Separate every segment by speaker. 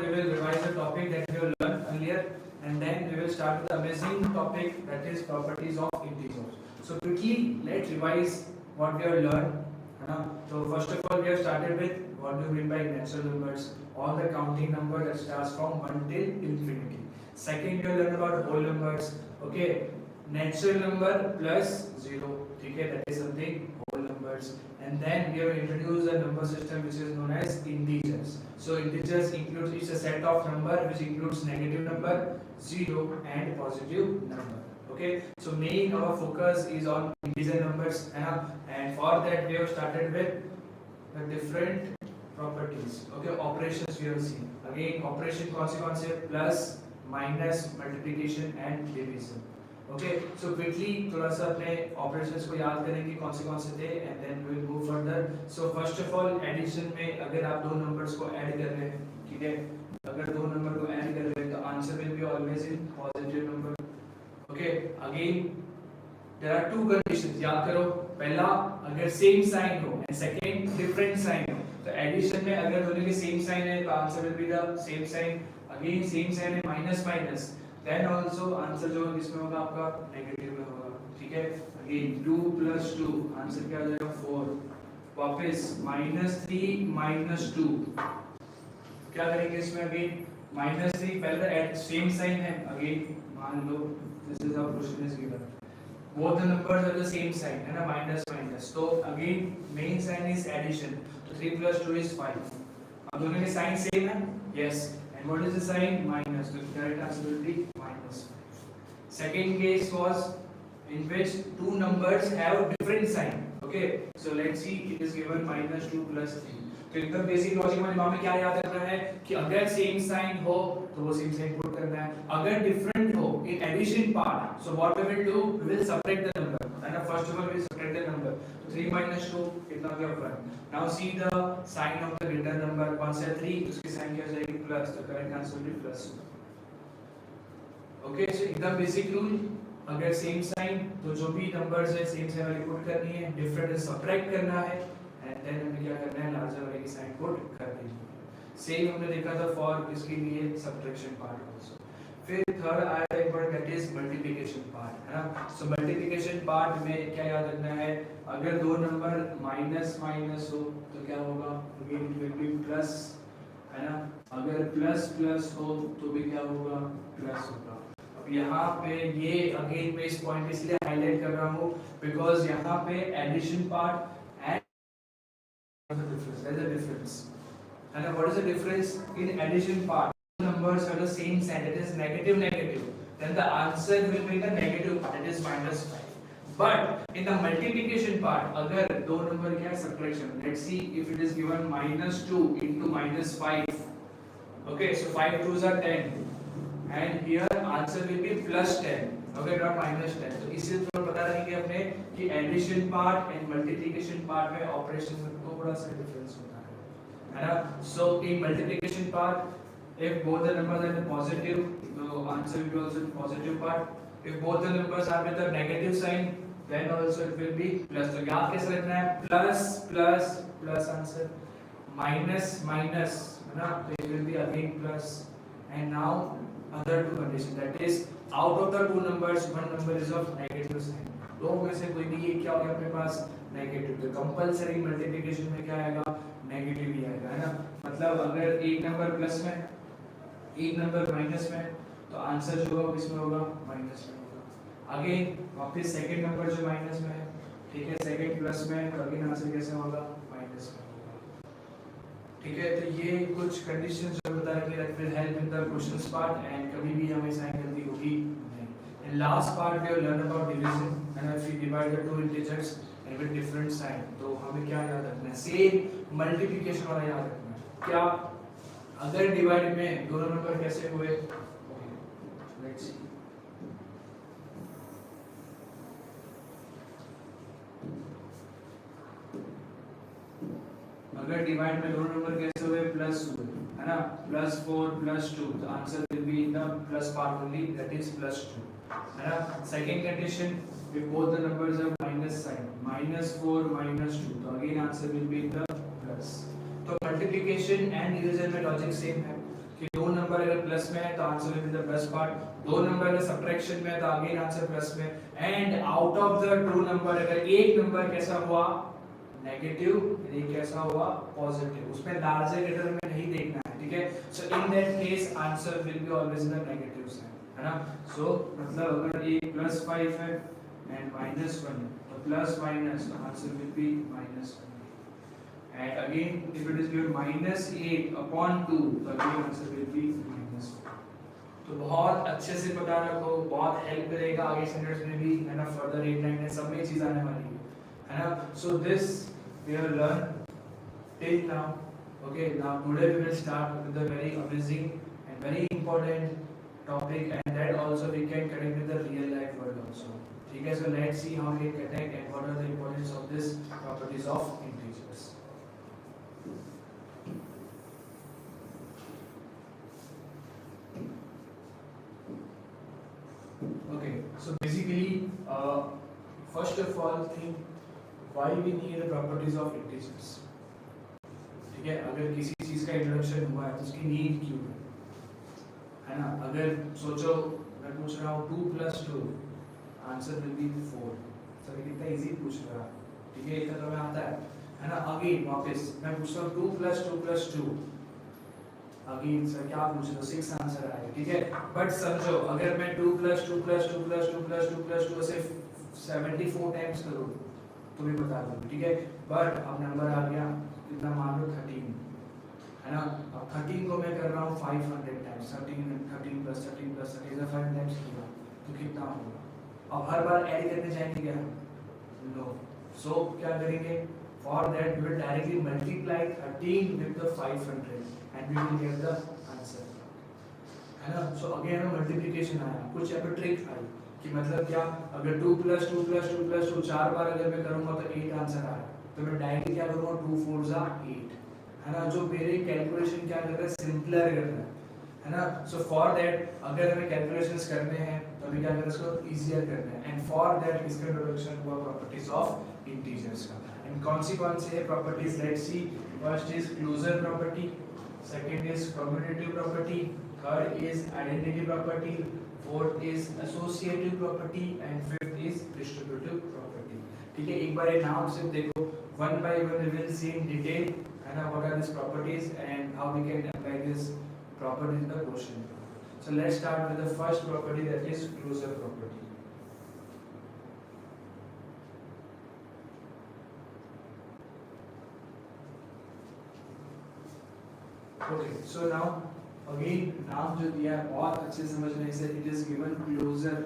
Speaker 1: we will revise the topic that we have learned earlier, and then we will start with the amazing topic that is properties of integers. So quickly let's revise what we have learned. So first of all, we have started with what do you mean by natural numbers, all the counting number that starts from 1 till infinity. Second, we have learned about whole numbers. Okay, natural number plus 0, okay, that is something whole numbers. And then we have introduced a number system which is known as integers. So integers includes, it's a set of number which includes negative number, 0 and positive number. Okay, so main our focus is on integer numbers, and for that we have started with the different properties. Okay, operations we have seen. Again, operation कौन से plus, minus, multiplication and division. Okay, so quickly थोड़ा सा अपने operations को याद करेंगे कौन से थे, and then we will move further. So first of all, addition में अगर आप दो numbers को add कर रहे हैं, ठीक है, अगर दो number को add कर रहे हैं तो answer will be always in positive number. Okay, again there are two conditions, याद करो. पहला अगर same sign हो and second different sign हो, तो addition में अगर दोनों के same sign है तो answer will be the same sign. Again same sign है minus minus, then also answer जो इसमें होगा आपका नेगेटिव में होगा. ठीक है, अगेन 2 plus 2 आंसर क्या हो जाएगा 4. वापस -3 - 2 क्या करेंगे इसमें. अगेन -3 पहले एट सेम साइन है. अगेन मान लो this is our question is given, both the numbers are the same sign है ना, minus minus. तो again main sign is addition, तो 3 plus 2 is 5. अब दोनों के साइन सेम है. Yes, and what is the sign? Minus. So the correct answer will be -5. Second case was in which two numbers have different sign. Okay, so let's see, it is given -2 plus 3. तो एकदम basic logic में दिमाग में क्या याद रखना है कि अगर सेम साइन हो तो वो सेम साइन पुट करना है. अगर डिफरेंट हो in addition part, so what we will do, we will subtract the number. And first of all we will subtract the number. तो 3 - 2 कितना हो गया 1. Now see the sign of the greater number. कौन सा 3, उसकी sign क्या हो जाएगी प्लस. तो correct answer will be plus. Okay, so एकदम बेसिक रूल, अगर सेम साइन तो जो भी नंबर्स है सेम साइन वाली पुट करनी है, डिफरेंट सबट्रैक्ट करना है, एंड देन हमें क्या करना है लार्जर वाले की साइन पुट कर देनी है. सेम हमने देखा था फॉर इसके लिए सब्ट्रैक्शन पार्ट आल्सो. फिर थर्ड आया एक word that is multiplication part, है ना. सो मल्टीप्लिकेशन पार्ट में क्या याद रखना है, अगर दो नंबर माइनस माइनस हो तो क्या होगा, again it will be plus, है ना. अगर प्लस प्लस हो तो भी क्या होगा, प्लस होगा. अब यहाँ पे ये अगेन मैं इस पॉइंट इसलिए हाईलाइट कर रहा हूँ बिकॉज यहाँ पे addition part there's a difference, and what is the difference in addition part? Numbers have the same sign, that is negative negative, then the answer will be the negative part, that is -5. But in the multiplication part, अगर दो number क्या है subtraction, let's see if it is given -2 into -5. Okay, so 5 2s are 10, and here answer will be +10. Okay, not -10. तो इससे थोड़ा पता रहेंगे अपने कि addition part and multiplication part में ऑपरेशन में थोड़ा सा डिफरेंस होता है ना. So in multiplication part if both the numbers are positive, the answer will be also positive part. If both the numbers are with a negative sign, then also it will be plus. तो याद कैसे रखना है, plus plus plus answer, minus minus, है ना, तो it will be again plus. And now other two conditions, that is out of the two numbers one number is of negative sign. दो में से कोई भी एक क्या होगा अपने पास नेगेटिव, तो कंपलसरी मल्टीप्लिकेशन में क्या आएगा, नेगेटिव ही आएगा, है ना. मतलब अगर एक नंबर प्लस में एक नंबर माइनस में, तो आंसर जो होगा किसमें होगा, माइनस में होगा. अगेन वापस सेकंड नंबर जो माइनस में है, ठीक है, सेकंड प्लस में, तो अगेन आंसर कैसे होगा, माइनस में होगा. ठीक है, तो ये कुछ कंडीशंस जो बता रहे हैं will help in the questions part, and कभी भी हमें साइन गलती होगी नहीं. In last part we have learn about division, and if we divide the two integers and with different sign, तो हमें क्या याद रखना है, सेम मल्टीप्लिकेशन वाला याद रखना है. क्या, अगर डिवाइड में दोनों नंबर कैसे हुए, लेट्स सी. अगर डिवाइड में दोनों नंबर कैसे हुए, प्लस हुए, है ना, +4 +2, तो answer will be in the plus part only, that is +2, है ना. Second condition, if both the numbers have minus sign, -4 -2, तो again answer will be in the plus. तो मल्टीप्लिकेशन एंड डिवीजन में लॉजिक सेम है. कि दो number अगर plus में है तो answer will be the plus part, दो नंबर अगर सब्ट्रैक्शन में है तो अगेन आंसर प्लस में, and out of the two number अगर एक नंबर कैसा हुआ नेगेटिव, एक कैसा हुआ पॉजिटिव, उसमें लार्जर ग्रेटर में नहीं देखना है, ठीक है। So in that case answer will be always the negative sign, है ना। सो मतलब अगर ये +5 है एंड -1 है तो plus minus answer will B -1, and again if it is given -8/2 तो again answer will be -1। तो बहुत अच्छे से पता रखो, बहुत हेल्प करेगा आगे स्टैंडर्ड्स में भी, है ना, फर्दर 8 9 सब में चीज आने वाली है ना। So this we have learned till now, okay। Now today we will start with a very amazing and very important topic, and that also we can connect with the real life world also, ठीक है। So let's see how we can connect and what are the importance of this properties of integers। Okay, so basically first of all think why we need the properties of integers, ठीक है। अगर किसी चीज का introduction हुआ है तो उसकी नीड क्यों है ना। अगर सोचो मैं पूछ रहा हूँ 2 + 2 आंसर विल बी 4, सर कितना इजी पूछ रहा है, ठीक है, इतना तो हमें आता है ना। अगेन वापस मैं पूछता हूँ 2 + 2 + 2, अगेन सर क्या पूछ रहे हो, 6 आंसर आएगा, ठीक है। बट समझो अगर मैं 2 + 2 + 2 + 2 + 2 + 2 से 74 टाइम्स करूँ तो भी बता दूँ, ठीक है। बट अब नंबर आ गया कितना, मान लो 13, है ना। अब 13 को मैं कर रहा हूँ 500 टाइम्स, 13 13 + 13 + 13 5 टाइम्स किया तो कितना होगा। अब हर बार ऐड करने जाएंगे क्या, नो। सो क्या करेंगे, for that we will directly multiply 13 with the 500 and we will get the answer, है ना। सो अगेन मल्टीप्लिकेशन आया, कुछ यहाँ पे ट्रिक आई कि मतलब क्या, अगर 2 + 2 + 2 + 2 चार बार अगर मैं करूंगा तो 8 आंसर आया, तो मैं डायरेक्टली क्या करूंगा 2 4 = 8, है ना। जो मेरे कैलकुलेशन क्या कर रहा है, सिंपलर कर रहा है ना। सो फॉर दैट अगर हमें कैलकुलेशंस करने हैं तो हमें क्या करना है, इसको इजियर करना है, एंड फॉर दैट इसका इंट्रोडक्शन हुआ प्रॉपर्टीज ऑफ इंटीजर्स का। एंड कौन से है properties, let's see. First is closure property, second is commutative property, third is identity property, fourth is associative property, and fifth is distributive property, ठीक है। एक बार ये नाम से देखो, one by one we will see in detail, है ना, what are these properties and how we can apply this property in the question। So let's start with the first property, that is closure property। Okay, so now again नाम जो दिया है बहुत अच्छे समझने से, it is given closure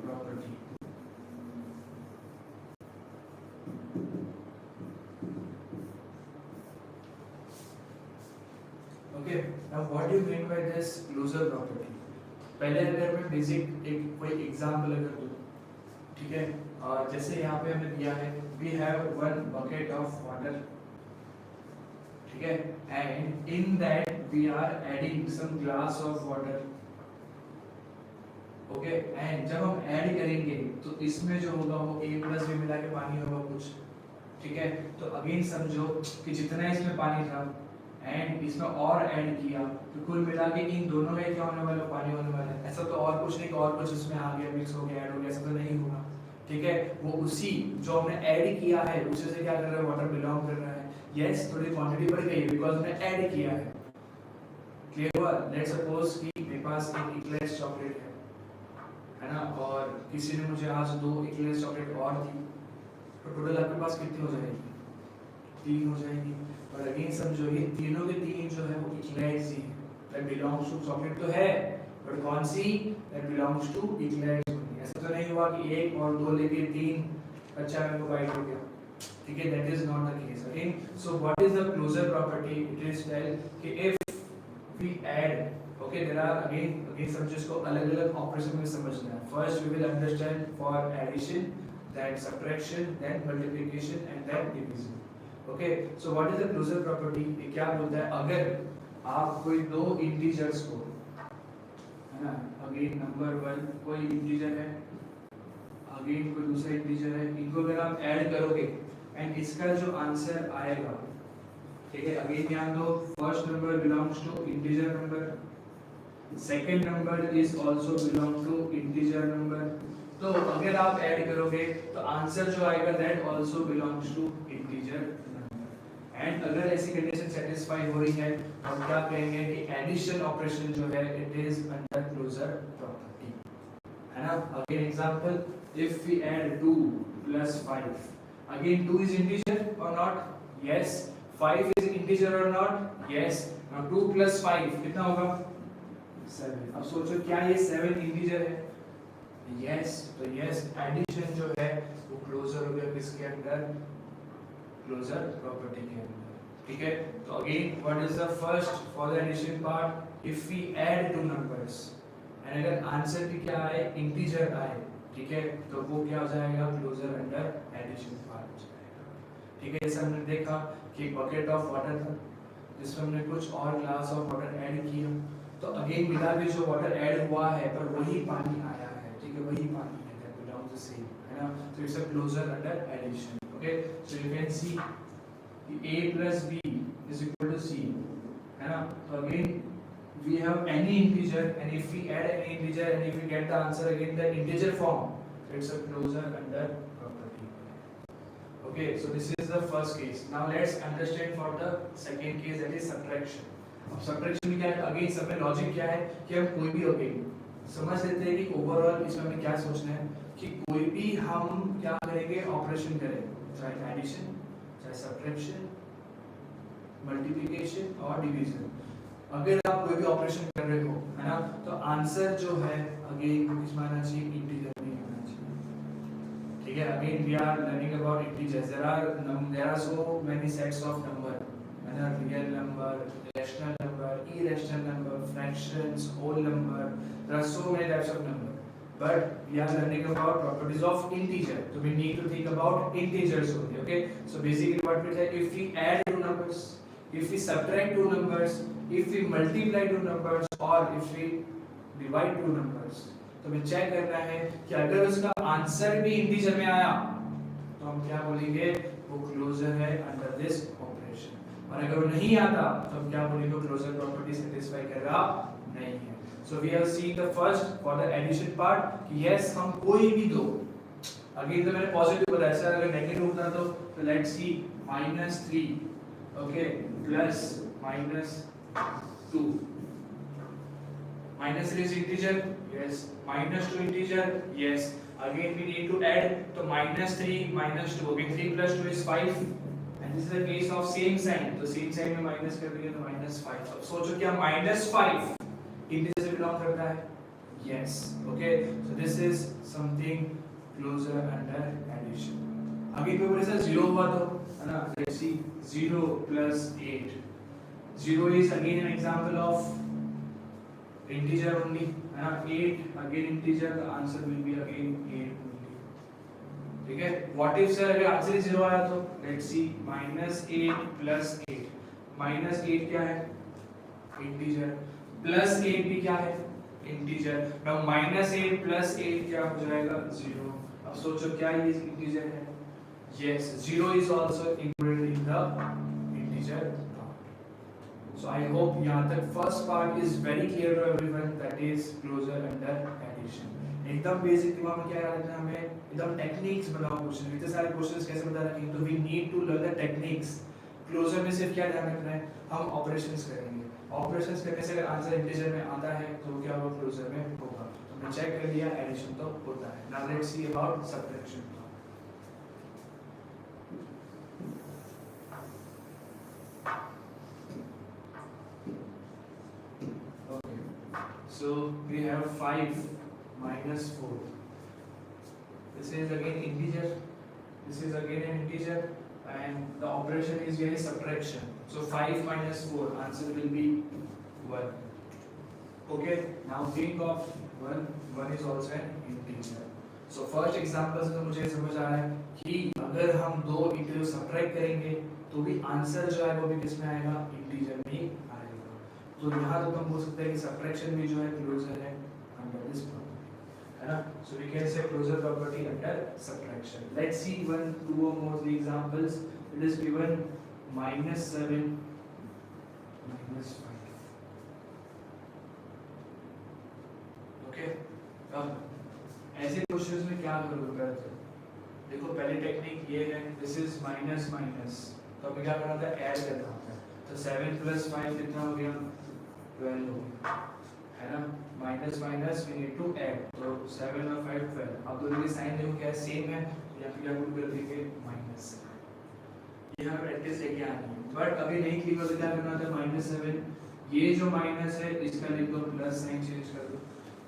Speaker 1: property। Okay, now what do you mean by this closure property? पहले अगर मैं बेसिक एक कोई एग्जांपल अगर दूं, ठीक है, जैसे यहाँ पे हमें दिया है we have one bucket of water, ठीक है, and in that we are adding some glass of water, okay, and जब हम ऐड करेंगे तो इसमें जो होगा वो a + b मिला के पानी होगा कुछ, ठीक है। तो अगेन समझो कि जितना इसमें पानी था एंड इसमें और ऐड किया तो कुल मिला के इन दोनों में क्या होने वाला, पानी होने वाला है। ऐसा तो और कुछ नहीं, और कुछ इसमें आ गया, मिक्स हो गया, ऐड हो गया, ऐसा तो नहीं होगा, ठीक है। वो उसी जो हमने ऐड किया है उसी से क्या कर रहा है, वाटर बिलोंग कर रहा है। यस, थोड़ी क्वांटिटी बढ़ गई बिकॉज़ हमने ऐड किया है, क्लियर हुआ। लेट्स सपोज कि मेरे पास एक इक्लेयर्स चॉकलेट है ना, और किसी ने मुझे आज 2 इक्लेयर्स चॉकलेट और दी, तो टोटल आपके पास कितनी हो जाएगी, 3 हो जाएगी। और अगेन समझो ये तीनों के तीन जो है वो इक्लेयर्स ही है, दैट बिलोंग्स टू चॉकलेट तो है, बट कौन सी, दैट बिलोंग्स टू इक्लेयर्स। ऐसा तो नहीं हुआ कि 1 और 2 लेके 3 अच्छा मेरे को बाइट हो गया, ठीक है, that is not the case. Okay, so what is the closure property, it is tell कि if we add, okay, there are again समझो इसको अलग-अलग ऑपरेशन में समझना है। First we will understand for addition, then subtraction, then multiplication and then division. Okay, so what is the closure property, ये क्या बोलता है, अगर आप कोई दो इंटीजर्स को, है ना, अगेन नंबर 1 कोई इंटीजर है, अगेन कोई दूसरा इंटीजर है, इनको अगर आप ऐड करोगे एंड इसका जो आंसर आएगा, ठीक है, अगेन ध्यान दो, first number belongs to integer number, second number is also belong to integer number. तो अगर आप ऐड करोगे तो आंसर जो आएगा that also belongs to integer number. And अगर ऐसी कंडीशन सेटिस्फाई हो रही है तो हम क्या कहेंगे कि एडिशन ऑपरेशन जो है it is under closure property, है ना। Again example, if we add 2 plus 5, again 2 is integer or not? Yes. 5 is integer or not? Yes. Now 2 plus 5 कितना होगा? 7। अब सोचो क्या ये 7 इंटीजर है? Yes. तो yes, एडिशन जो है वो क्लोजर हो गया किसके अंदर? क्लोजर प्रॉपर्टी के अंदर, ठीक है। तो again what is the first for the addition part? If we add two numbers and अगर आंसर भी क्या आए? इंटीजर आए, ठीक है, तो वो क्या हो जाएगा? क्लोजर अंडर एडिशन पार्ट हो जाएगा, ठीक है। जैसे हमने देखा कि बकेट ऑफ वाटर था जिसमें हमने कुछ और ग्लास ऑफ वाटर ऐड किया, तो अगेन मिला भी जो वाटर ऐड हुआ है पर वही पानी आया है, ठीक है, वही पानी है, दैट बिलोंग्स द सेम, है ना। तो it's a closure under addition, okay. So you can see a plus b is equal to c, है ना। तो again we have any integer and if we add any integer and if we get the answer again the integer form, so it's a closure under property, okay. So this is the first case. Now let's understand for the second case, that is subtraction. अब subtraction में क्या है? Again सब में logic क्या है कि हम कोई भी अगेन समझ लेते हैं कि ओवरऑल इसमें हमें क्या सोचना है कि कोई भी हम क्या करेंगे? ऑपरेशन करें, चाहे एडिशन, चाहे सब्ट्रैक्शन, मल्टीप्लिकेशन और डिवीजन। अगर आप कोई भी ऑपरेशन कर रहे हो, है ना, तो आंसर जो है अगेन किस माना चाहिए? इंटीजर में होना चाहिए, ठीक है। Again we are learning about integers, there are so many sets of number, है ना, real number, rational number, irrational number, fractions, whole number, there are so many types of number, but we are learning about properties of integer, so we need to think about integers only, okay. So basically what we say, if we add two numbers, if we subtract two numbers, if we multiply two numbers or if we divide two numbers, तो हमें check करना है कि अगर उसका answer भी integer में आया तो हम क्या बोलेंगे? वो क्लोजर है अंडर दिस ऑपरेशन, और अगर वो नहीं आता तो हम क्या बोलेंगे? क्लोजर प्रॉपर्टी सेटिस्फाई कर रहा नहीं है। So we have seen the first for the addition part कि yes हम कोई भी दो, अगेन तो मैंने पॉजिटिव बताया, सर अगर नेगेटिव होता तो let's see -3, okay, plus -2, -3 is integer, yes, -2 integer, yes, again we need to add, तो -3 -2, again 3 plus 2 is 5 and this is the case of same sign, तो सेम साइन में minus कर दिया तो -5। अब सोचो क्या -5 इंटीजर से बिलोंग करता है? Yes, okay, so this is something closer under addition। आगे पे बोले सर 0 हुआ तो, है ना, let's see 0 plus 8, 0 is again an example of integer only, है ना, 8 again integer, the answer will be again 8 only, ठीक है। what if सर अगर आंसर ही 0 आया तो let's see -8 plus 8, -8 क्या है? इंटीजर, प्लस 8 भी क्या है? इंटीजर। नाउ -8 प्लस 8 क्या हो जाएगा? 0। अब सोचो क्या ये इंटीजर है? Yes, 0 is also included in the integer part. So I hope यहां तक first part is very clear to everyone, that is closure under addition. एकदम बेसिक दिमाग में क्या याद रखना है हमें? एकदम टेक्निक्स बनाओ क्वेश्चन, इतने सारे क्वेश्चंस कैसे बता रखेंगे, तो we need to learn the techniques. Closure में सिर्फ क्या ध्यान रखना है? हम ऑपरेशंस करेंगे, ऑपरेशंस करने से अगर आंसर इंटीजर में आता है तो क्या होगा? क्लोजर में होगा। तो हमने चेक कर लिया एडिशन तो होता है। Now let's see about subtraction. Okay, so we have 5 minus 4, this is again integer, this is again an integer and the operation is here subtraction, so 5 minus 4 answer will be 1, okay. Now think of 1 is also an integer, so first example से तो मुझे समझ आ रहा है कि अगर हम दो इंटीजर सब्ट्रैक्ट करेंगे तो भी आंसर जो है वो भी किसमें आएगा? इंटीजर में आएगा। तो यहाँ तो हम बोल सकते हैं कि सब्ट्रैक्शन भी जो है क्लोजर है अंडर दिस प्रॉपर्टी, है ना। So we can say closure property under subtraction. Let's see 1, 2 or more the examples. It is given -7 -5। Okay, अब ऐसे क्वेश्चंस में क्या करोगे पहले? देखो पहली टेक्निक ये है, दिस इज माइनस माइनस, तो हमें क्या करना था, ऐड करना होता है। तो 7 + 5 कितना हो गया, 12 हो गया, है ना। Minus minus we need to add, तो 7 और 5 12। अब दोनों के साइन देखो क्या सेम है, या फिर क्या कर देंगे माइनस। ये हमें प्रैक्टिस लेके आनी है, बट अभी नहीं की तो क्या करना था, -7, ये जो माइनस है इसका लिख दो, प्लस साइन चेंज कर दो।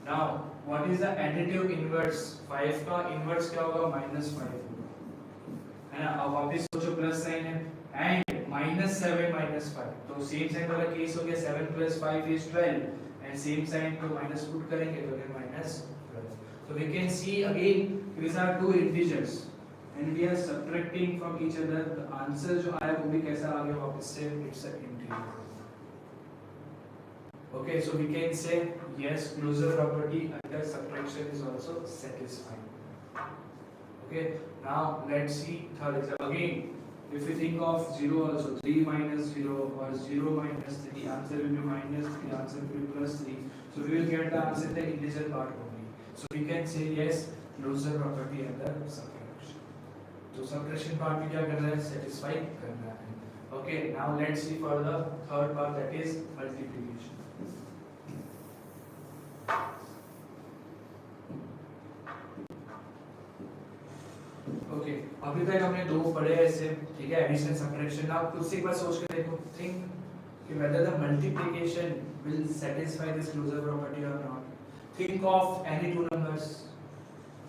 Speaker 1: Now what is the additive inverse, 5 का इनवर्स क्या होगा, -5 होगा, है ना। अब वापस सोचो, प्लस साइन है एंड -7 -5, तो सेम साइन वाला केस हो गया, 7 + 5 is 12 and same sign को माइनस पुट करेंगे तो फिर -12। so we can see again these are two integers and we are subtracting from each other, the answer जो आया वो भी कैसा आ गया वापस से, it's an integer। okay, so we can say yes, closure property under subtraction is also satisfied। okay, now let's see third example again। if you think of 0 also, 3 - 0 or 0 - 3, answer will be -3, answer will be +3, so we will get the answer in the integer part only। so we can say yes, closure property under subtraction। तो subtraction part में क्या करना है, satisfy करना है। okay, now let's see for the third part, that is multiplication। Okay, अभी तक हमने दो पढ़े ऐसे, ठीक है, एडिशन सब्ट्रैक्शन। आप खुद से एक बार सोच के देखो, थिंक कि whether the multiplication will satisfy this closure property or not। think of any two numbers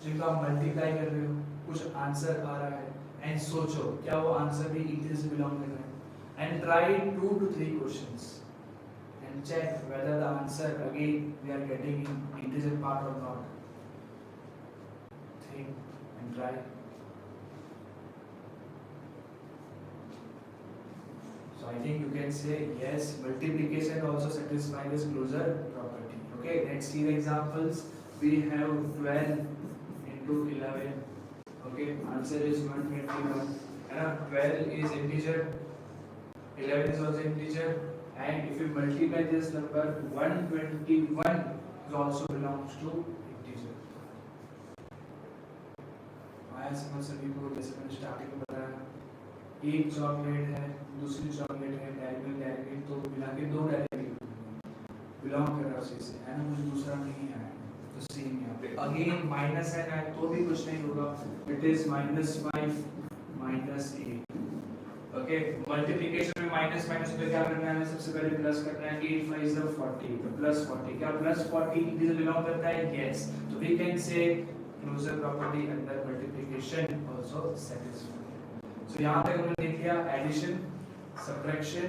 Speaker 1: जिनका आप मल्टीप्लाई कर रहे हो, कुछ आंसर आ रहा है, एंड सोचो क्या वो आंसर भी इंटीजर से बिलोंग कर रहा है, and try 2 to 3 questions and check whether the answer again we are getting in integer part or not। think and try। So I think you can say yes, multiplication also satisfies this closure property। okay, let's see the examples। we have 12 into 11, okay, answer is 121, and 12 is integer, 11 is also integer, and if you multiply this number, 121 also belongs to integer। आया समझ सभी को? जैसे मैंने starting में बताया, एक chocolate है, दूसरी चॉकलेट है, डेयरी मिल्क, तो मिला के दो डेयरी मिल्क बिलोंग कर रहा है उसी से, है ना, मुझे दूसरा नहीं आया। तो सेम यहाँ पे अगेन माइनस है ना, तो भी कुछ नहीं होगा, इट इज -5 -8। ओके, मल्टीप्लिकेशन में माइनस माइनस तो क्या करना है, सबसे पहले प्लस करना है। 8 5 is 40, तो +40, क्या +40 इंटीजर बिलोंग करता है? यस। तो we can say closure property under multiplication also satisfied. So यहाँ तक हमने देख लिया addition, subtraction,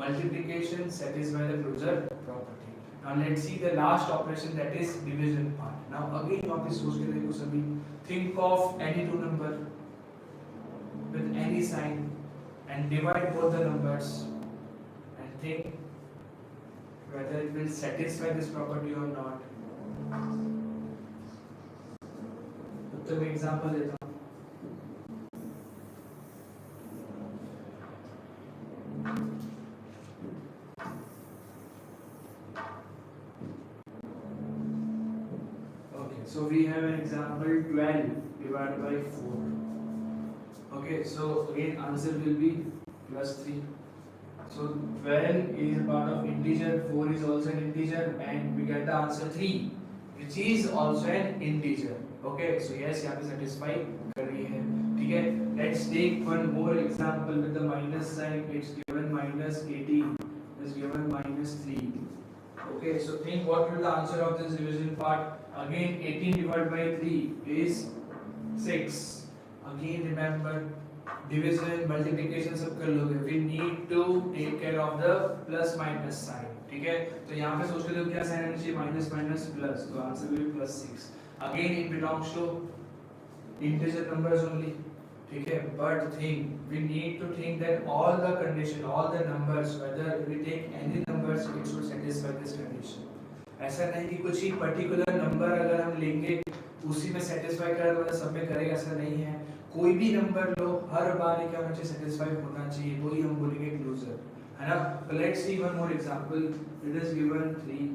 Speaker 1: multiplication satisfy the closure property। Now let's see the last operation, that is division part। Now again वापस सोच के देखो सभी, think of any two number with any sign and divide both the numbers and think whether it will satisfy this property or not। तो मैं example देता हूँ। So we have an example 12 divided by 4। Okay, so again answer will be +3। So 12 is a part of integer, 4 is also an integer, and we get the answer 3, which is also an integer। Okay, so yes, यहाँ पे satisfy कर रही है, ठीक है। Let's take one more example with the minus sign। It's given -18, is given -3। Okay, so think what will the answer of this division part? Again 18 divided by 3 is 6। Again remember division multiplication सब कर लोगे, we need to take care of the plus minus sign, ठीक है। तो यहाँ पे सोच के देखो क्या साइन आना चाहिए, माइनस माइनस प्लस, तो answer will be +6। Again it belongs to integer numbers only, ठीक है, but think we need to think that all the condition, all the numbers, whether we take any numbers, it should satisfy this condition। ऐसा नहीं कि कुछ ही particular number अगर हम लेंगे उसी में सेटिस्फाई करेगा तो मतलब सब में करेगा, ऐसा नहीं है। कोई भी नंबर लो, हर बार क्या होना चाहिए, सेटिस्फाई होना चाहिए, वही हम बोलेंगे क्लोजर, है ना। तो let's see one more example. It is given 3,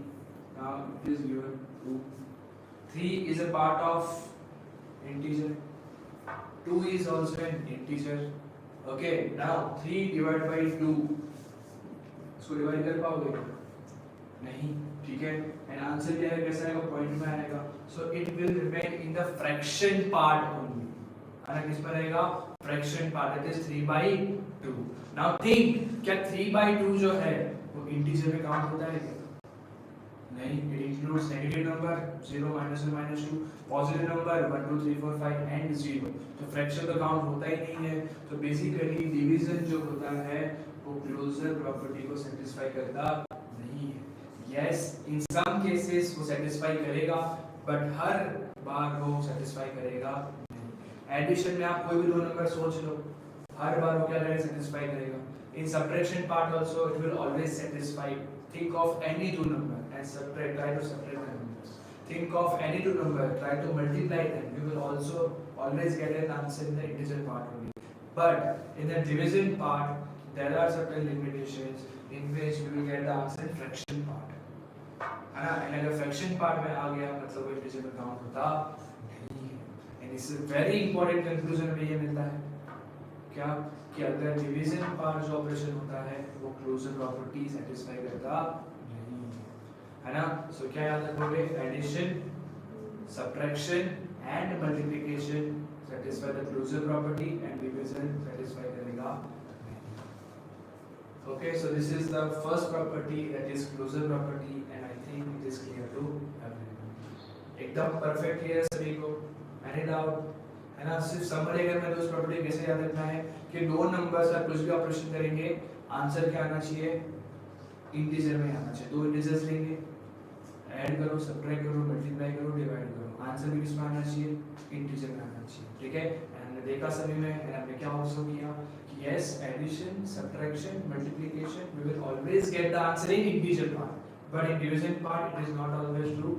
Speaker 1: now it is given 2. 3 is a part of integer, 2 is also an integer. Okay, now 3 divided by 2, इसको डिवाइड कर पाओगे? नहीं, ठीक है। एंड आंसर क्या है, कैसा आएगा, पॉइंट में आएगा। So it will remain in the fraction part only, है ना। किस पर रहेगा, fraction part, that is 3/2. Now think, क्या 3/2 जो है वो इंटीजर में काउंट होता है क्या? नहीं, it includes negative number 0, -1, -2, positive number 1, 2, 3, 4, 5 and 0। तो फ्रैक्शन तो काउंट होता ही नहीं है। तो बेसिकली डिवीजन जो होता है वो क्लोजर प्रॉपर्टी को सेटिस्फाई करता नहीं है। यस, इन सम केसेस वो सेटिस्फाई करेगा, बट हर बार वो सेटिस्फाई करेगा नहीं। एडिशन में आप कोई भी दो नंबर सोच लो, हर बार वो क्या करेगा, सेटिस्फाई करेगा। In subtraction part also it will always satisfy. Think of any two number and subtract, try to subtract the numbers. Think of any two number, try to multiply them. You will also always get an answer in the integer part only. But in the division part, there are certain limitations in which you will get the answer in fraction part. है ना? And अगर fraction part में आ गया मतलब वो integer में count होता नहीं है. And this is very important conclusion में ये मिलता है क्या, कि अगर डिवीजन पार्ट जो ऑपरेशन होता है वो क्लोजर प्रॉपर्टी सेटिस्फाई करता नहीं है ना। सो क्या याद रखोगे, addition, subtraction and multiplication satisfy the closure property and division satisfy करेगा नहीं। Okay, so this is the first property, that is closure property, and I think it is clear to everyone. एकदम परफेक्ट क्लियर सभी को, any doubt, है ना। सिर्फ summary अगर मैं उस प्रॉपर्टी कैसे याद रखना है कि दो नंबर्स आप कुछ भी ऑपरेशन करेंगे, आंसर क्या आना चाहिए, इंटीजर में आना चाहिए। दो इंटीजर्स लेंगे, ऐड करो, सब्ट्रैक्ट करो, मल्टीप्लाई करो, डिवाइड करो, आंसर भी किसमें आना चाहिए, इंटीजर में आना चाहिए, ठीक है। हमने देखा सभी में, एंड हमने क्या आल्सो किया कि yes, addition, subtraction, multiplication, we will always get the answer in integer part, but in division part it is not always true,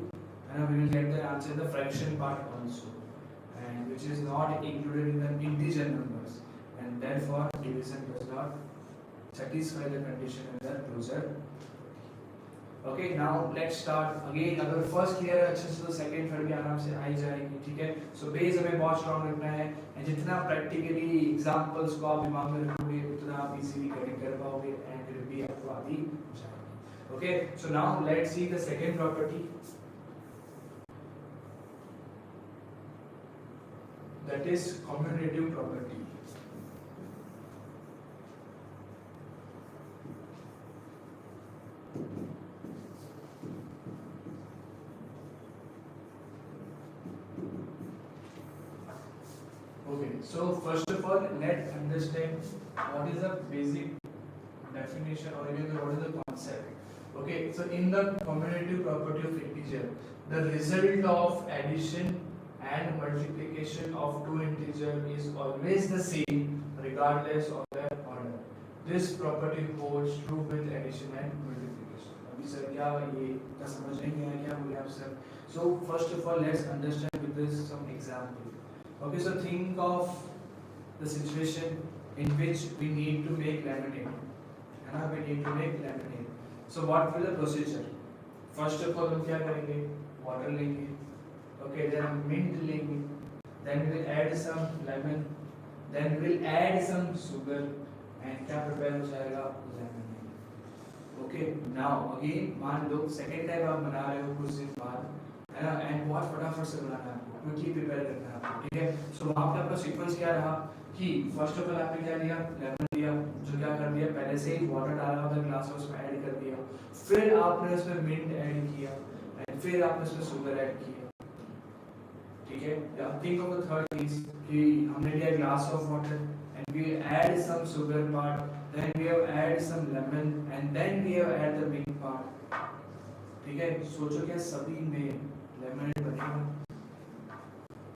Speaker 1: and we will get the answer in the fraction part also, and which is not included in the integer numbers, and therefore division does not satisfy the condition in the closure. Okay, now let's start again. अगर first clear है अच्छे से तो second third भी आराम से आ ही जाएगी, ठीक है। सो बेस हमें बहुत स्ट्रांग रखना है, एंड जितना प्रैक्टिकली एग्जांपल्स को आप दिमाग में रखोगे उतना आप इजीली कनेक्ट कर पाओगे एंड फिर भी आपको आती जाएगी। Okay, so now let's see the second property, that is commutative property. Okay, so first of all let's understand what is the basic definition or even what is the concept. Okay, so in the commutative property of integer, the result of addition and multiplication of two integers is always the same regardless of their order. This property holds true with addition and multiplication. अभी sir क्या ये क्या समझ नहीं आया क्या बोले आप sir? So first of all let's understand with this some example. Okay, so think of the situation in which we need to make lemonade. है ना, we need to make lemonade. So what will the procedure? First of all हम क्या करेंगे? Water लेंगे. Okay, then mint लेंगे, then we will add some lemon, then we will add some sugar, and क्या prepare हो जाएगा, lemonade. Okay, now again मान लो second time आप बना रहे हो कुछ दिन बाद, है ना, and बहुत फटाफट से बनाना है आपको, quickly prepare करना है आपको, ठीक है। So वहाँ पे आपका sequence क्या रहा कि first of all आपने क्या लिया, lemon लिया, जो क्या कर दिया, पहले से ही water डाला होता ग्लास में उसमें ऐड कर दिया, फिर आपने उसमें mint ऐड किया, and फिर आपने उसमें sugar ऐड किया, ठीक है। अब think of the third case कि हमने लिया glass of water and we add some sugar part, then we have add some lemon and then we have add the milk part, ठीक है। सोचो क्या सभी में लेमनेड बनेगा,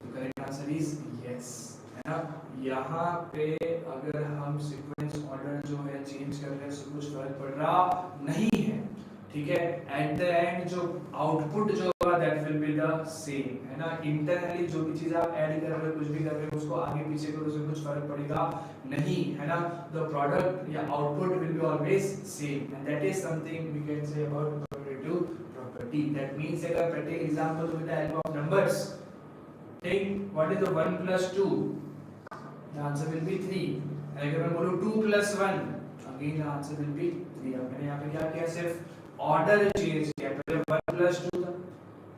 Speaker 1: तो करेक्ट आंसर इज यस, है ना। यहाँ पे अगर हम सीक्वेंस ऑर्डर जो है चेंज कर रहे हैं तो कुछ फर्क पड़ रहा नहीं है, ठीक है। एट द एंड जो आउटपुट जो होगा that will be the same, है ना। इंटरनली जो भी चीज आप ऐड कर रहे हो, कुछ भी कर रहे हो, उसको आगे पीछे करो, उससे कुछ फर्क पड़ेगा नहीं, है ना। द प्रोडक्ट या output will be always same, and that is something we can say about commutative property. That means अगर practical example with the help of numbers, take what is the 1 + 2, the answer will be 3। अगर मैं बोलूं 2 + 1, again the answer will be 3। अब मैंने यहाँ पे क्या किया, सिर्फ ऑर्डर चेंज किया। पहले 1 + 2 था,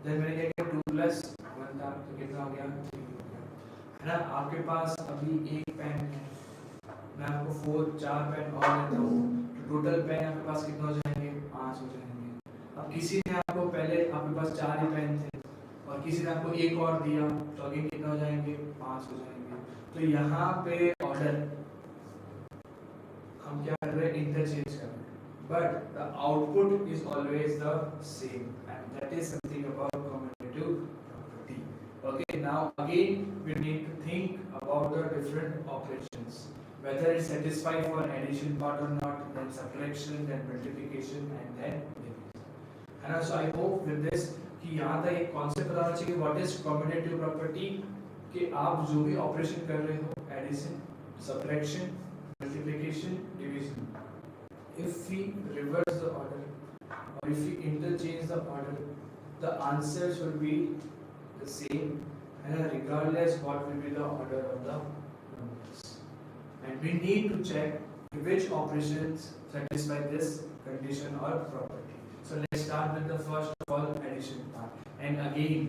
Speaker 1: देन मैंने क्या किया 2 + 1 था, तो कितना हो गया 3 हो गया, है ना। आपके पास अभी एक पेन है, मैं आपको 4 पेन और देता हूँ, तो टोटल पेन आपके पास कितना हो जाएंगे, 5 हो जाएंगे। अब किसी ने आपको पहले, आपके पास 4 ही पेन थे और किसी ने आपको एक और दिया, तो अगेन कितना हो जाएंगे, 5 हो जाएंगे। तो यहाँ पे ऑर्डर हम क्या कर रहे हैं, इंटरचेंज कर रहे हैं, but the output is always the same, and that is something about commutative property. Okay, now again we need to think about the different operations, whether it satisfies for addition part or not, then subtraction, then multiplication, and then division, है ना। So I hope with this कि यहाँ तक एक concept पता होना चाहिए what is commutative property, कि आप जो भी ऑपरेशन कर रहे हो, addition, subtraction, multiplication, division, if we reverse the order or if we interchange the order, the answers will be the same, and regardless what will be the order of the numbers. And we need to check which operations satisfy this condition or property. So let's start with the first of all, addition part. And again,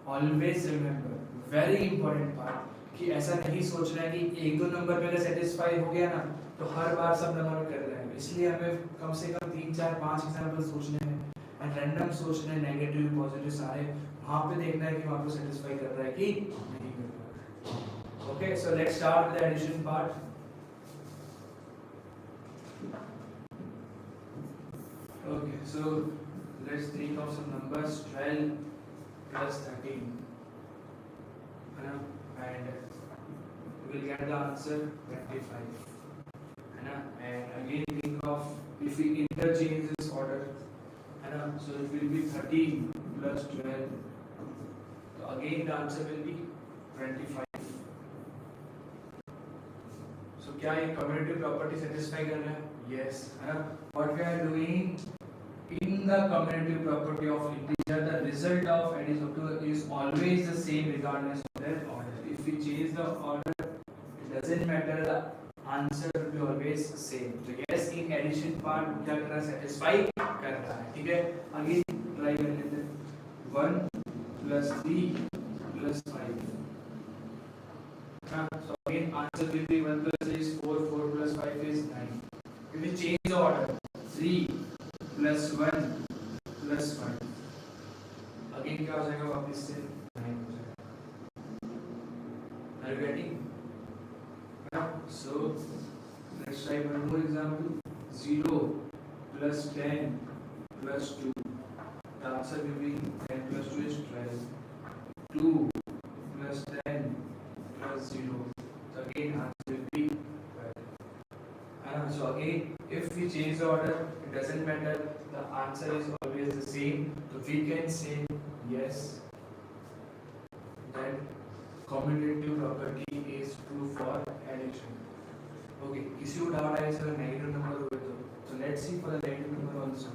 Speaker 1: always remember, very important part, कि ऐसा नहीं सोचना है कि एक दो number में अगर सेटिस्फाई हो गया ना तो हर बार सब नंबर में कर रहे हैं। इसलिए हमें कम से कम 3 4 5 एग्जांपल सोचने हैं, एंड रैंडम सोचने हैं, नेगेटिव पॉजिटिव सारे, वहां पे देखना है कि वहां पे सेटिस्फाई कर रहा है कि नहीं कर रहा है। Okay, so let's start with the addition part. Okay, so let's think of some numbers 12 + 13, है ना, and we'll get the answer 25, है ना। and again think of if we interchange this order, है ना, so it will be 13 + 12, so again the answer will be 25. so क्या ये commutative property satisfy कर रहा है? yes, है ना। what we are doing in the commutative property of integer, the result of addition is always the same regardless of their order. If we change the order, it doesn't matter, the answer will be always same. So yes, in addition part क्या कर रहा है, satisfy कर रहा है, ठीक है। again try कर लेते हैं, 1 + 3 + 5, so again answer will be 1 + 3 is 4, 4 + 5 is 9. if we change the order, 3 + 1 + 5, again क्या हो जाएगा, वापस से 9 हो जाएगा। Are you getting? So let's try one more example. 0 + 10 + 2, the answer will be 10 + 2 is 12. 2 + 10 + 0, so again answer will be 12. So again, if we change the order, it doesn't matter, the answer is always the same. So we can say yes, that commutative property is true for addition. Okay, किसी को doubt आए sir negative number हुए तो let's see for the negative number also.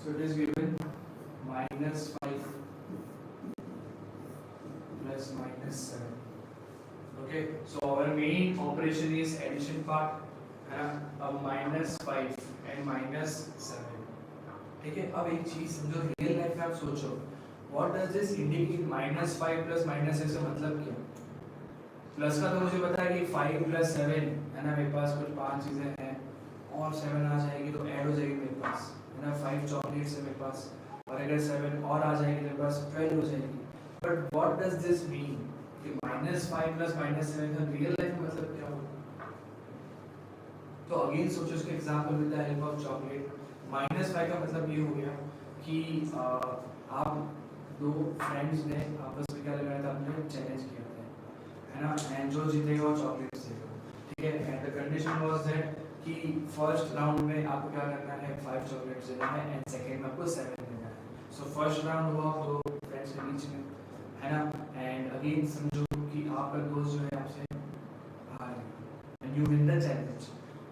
Speaker 1: So it is given -5 + -7. Okay, so our main operation is addition part, है ना। अब -5 and -7, ठीक है। अब एक चीज समझो, रियल लाइफ में आप सोचो, व्हाट डज दिस इंडिकेट, -5 + -6 का मतलब क्या? प्लस का तो मुझे पता है कि 5 + 7, है ना, मेरे पास कुछ 5 चीजें हैं और 7 आ जाएगी तो ऐड हो जाएगी मेरे पास, है ना। 5 चॉकलेट्स है मेरे पास, और अगर 7 और आ जाएगी मेरे पास 12 हो जाएगी। But what does this mean कि -5 + -7 का रियल लाइफ में मतलब क्या होगा? तो अगेन सोचो इसका example with the help of chocolate. -5 का मतलब ये हो गया कि आप दो फ्रेंड्स ने आपस में क्या लगाया था, आपने चैलेंज किया था, है ना, एंड जो जीतेगा वो चॉकलेट्स देगा, ठीक है, and the condition was that कि फर्स्ट राउंड में आपको क्या करना है, 5 चॉकलेट्स देना है एंड सेकंड में आपको 7 देना है. सो फर्स्ट राउंड हुआ दो फ्रेंड्स के बीच में, है ना, एंड अगेन समझो कि आपका दोस्त जो है आपसे हार गया and you win the challenge.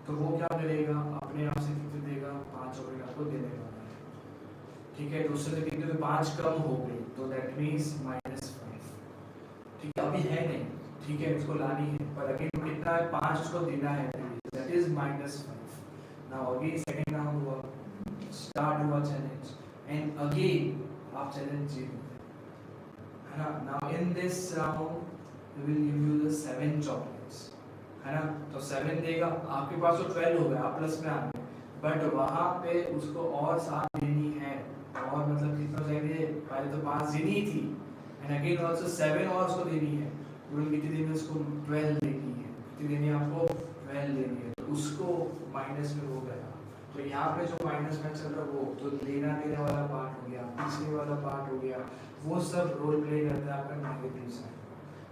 Speaker 1: तो वो क्या करेगा, अपने आप से कितने देगा, 5 चॉकलेट आपको दे देगा. ठीक है, तो उससे कितने 5 कम हो गई, तो दैट मींस -5. ठीक है, अभी है नहीं, ठीक है, उसको लानी है, पर अगेन कितना है, 5 उसको देना है, that is -5. Now again second round हुआ, स्टार्ट हुआ चैलेंज एंड अगेन आप चैलेंज जीत गए, है ना. Now in this round we will give you the 7 chocolates, है ना. तो 7 देगा, आपके पास तो 12 हो गया, आप प्लस में आ गए, बट वहां पे उसको और 7 देनी है, और मतलब कितना चाहिए, पहले तो 5 देनी थी एंड अगेन आल्सो 7 और उसको देनी है. टोटल कितनी देनी है उसको, 12 देनी है. कितनी देनी है आपको, 12 देनी है. तो उसको माइनस में हो गया. तो यहाँ पे जो माइनस में चल रहा है वो तो लेना देने वाला पार्ट हो गया, पिछले वाला पार्ट हो गया, वो सब रोल प्ले करता है आपका नेगेटिव साइन,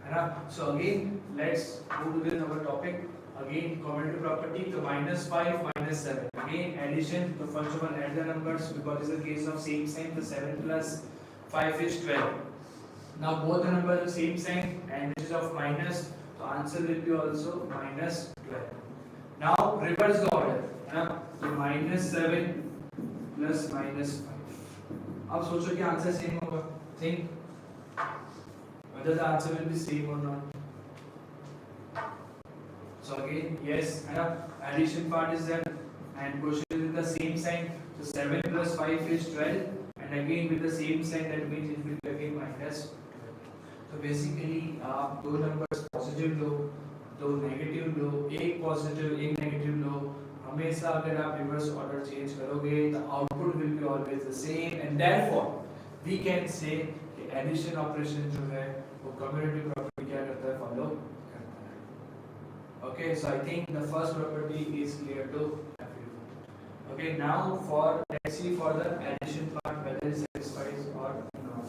Speaker 1: है ना. So again let's go to this our topic. Again, commutative property, so -5, -7. Again, addition. So first of all, add the numbers because it's a case of same sign. So 7 plus 5 is 12. Now both the numbers are same sign and this is of minus. So answer will be also -12. Now reverse the order. So -7 plus -5. अब सोचो कि answer same होगा. Think whether the answer will be same or not. So again, yes, है ना, addition part is done and question is with the same sign. So 7 plus 5 is 12 and again with the same sign, that means it will be again -12. So basically आप दो numbers positive लो, दो negative लो, एक positive एक negative लो, हमेशा अगर आप reverse order change करोगे the output will be always the same and therefore we can say कि addition operation जो है वो commutative property क्या करता है, follow. Okay, so I think the first property is clear to everyone. Okay, now let's see for the addition part whether it satisfies or not.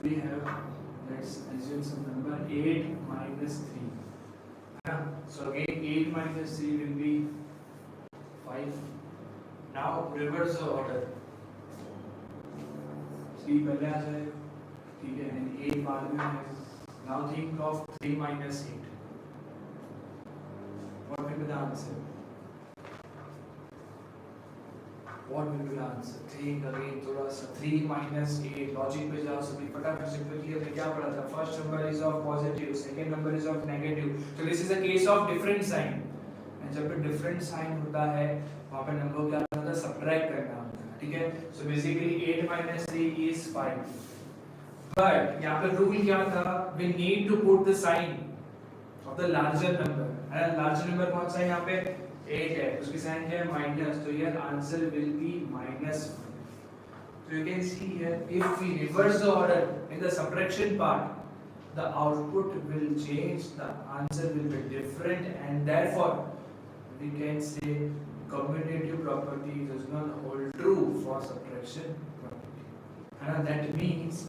Speaker 1: We have, let's assume some number 8 minus 3. So again 8 minus 3 will be 5. Now reverse the order. 3 पहले आ जाएगा, ठीक है, and 8 बाद में आएगा. Now think of 3 minus 8. What will be the answer? What will be the answer? Think again थोड़ा सा. 3 minus 8 logic पे जाओ सभी, फटाफट से क्विकली. हमने क्या पढ़ा था, first number is of positive, second number is of negative. तो this is a case of different sign and जब पे डिफरेंट साइन होता है वहां पे नंबर क्या होता है, सब्ट्रैक्ट करना होता है. ठीक है, so basically 8 minus 3 is 5. But यहाँ पे रूल क्या था, we need to put the sign of the larger number. है ना, लार्जर नंबर कौन सा है, यहाँ पे 8 है, उसकी साइन क्या है, माइनस. तो यार answer will be -5. So you can see here, if we reverse the order in the subtraction part, the output will change, the answer will be different, and therefore we can say commutative property does not hold true for subtraction property. And that means